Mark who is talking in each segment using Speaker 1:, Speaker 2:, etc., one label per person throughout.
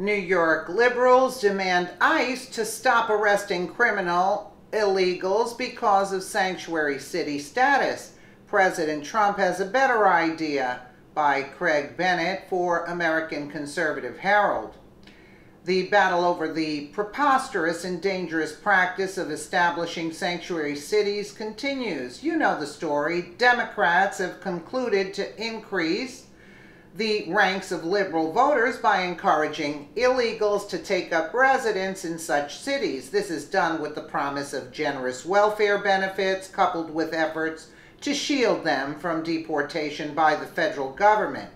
Speaker 1: New York liberals demand ICE to stop arresting criminal illegals because of sanctuary city status. President Trump has a better idea, by Craig Bennett for American Conservative Herald. The battle over the preposterous and dangerous practice of establishing sanctuary cities continues. You know the story. Democrats have concluded to increase the ranks of liberal voters by encouraging illegals to take up residence in such cities. This is done with the promise of generous welfare benefits coupled with efforts to shield them from deportation by the federal government.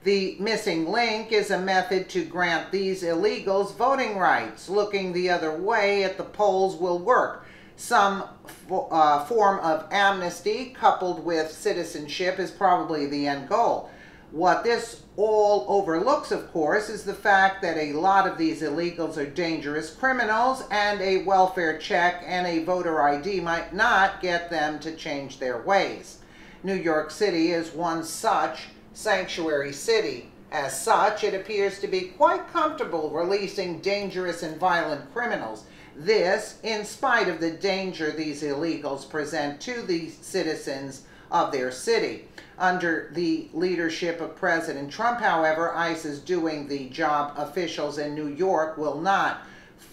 Speaker 1: The missing link is a method to grant these illegals voting rights. Looking the other way at the polls will work. Some form of amnesty coupled with citizenship is probably the end goal. What this all overlooks, of course, is the fact that a lot of these illegals are dangerous criminals, and a welfare check and a voter ID might not get them to change their ways. New York City is one such sanctuary city. As such, it appears to be quite comfortable releasing dangerous and violent criminals. This, in spite of the danger these illegals present to the citizens of their city. Under the leadership of President Trump, however, ICE is doing the job officials in New York will not.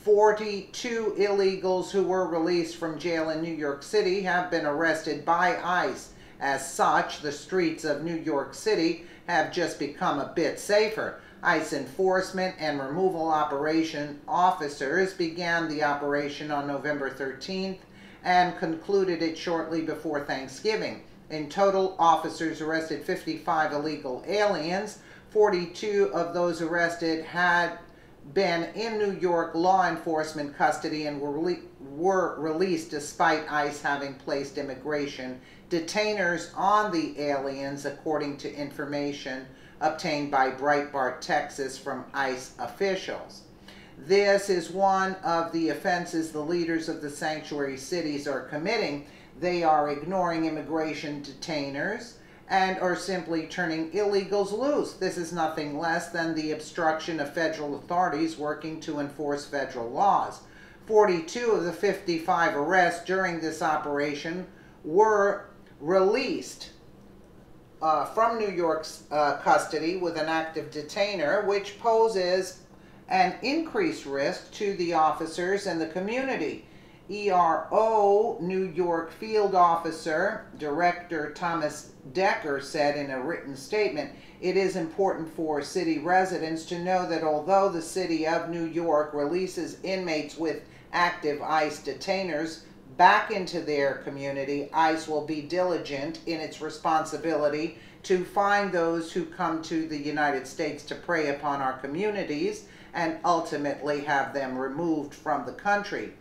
Speaker 1: 42 illegals who were released from jail in New York City have been arrested by ICE. As such, the streets of New York City have just become a bit safer. ICE enforcement and removal operation officers began the operation on November 13th and concluded it shortly before Thanksgiving. In total, officers arrested 55 illegal aliens. 42 of those arrested had been in New York law enforcement custody and were released despite ICE having placed immigration detainers on the aliens, according to information obtained by Breitbart, Texas, from ICE officials. This is one of the offenses the leaders of the sanctuary cities are committing. They are ignoring immigration detainers and are simply turning illegals loose. This is nothing less than the obstruction of federal authorities working to enforce federal laws. 42 of the 55 arrests during this operation were released from New York's custody with an active detainer, which poses an increased risk to the officers and the community. ERO New York Field Officer Director Thomas Decker said in a written statement, "It is important for city residents to know that although the city of New York releases inmates with active ICE detainers back into their community, ICE will be diligent in its responsibility to find those who come to the United States to prey upon our communities and ultimately have them removed from the country.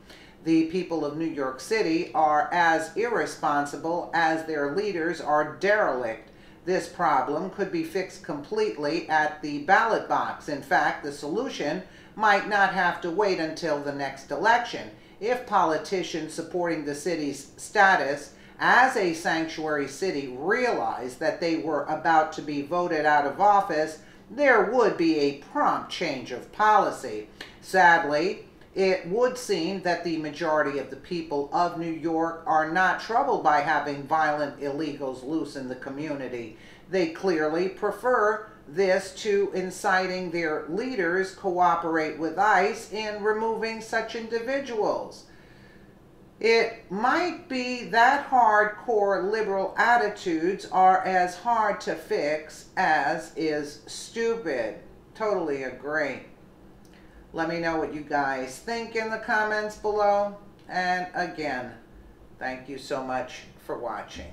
Speaker 1: The people of New York City are as irresponsible as their leaders are derelict. This problem could be fixed completely at the ballot box. In fact, the solution might not have to wait until the next election. If politicians supporting the city's status as a sanctuary city realized that they were about to be voted out of office, there would be a prompt change of policy. Sadly, it would seem that the majority of the people of New York are not troubled by having violent illegals loose in the community. They clearly prefer this to inciting their leaders cooperate with ICE in removing such individuals. It might be that hardcore liberal attitudes are as hard to fix as is stupid." Totally agree. Let me know what you guys think in the comments below. And again, thank you so much for watching.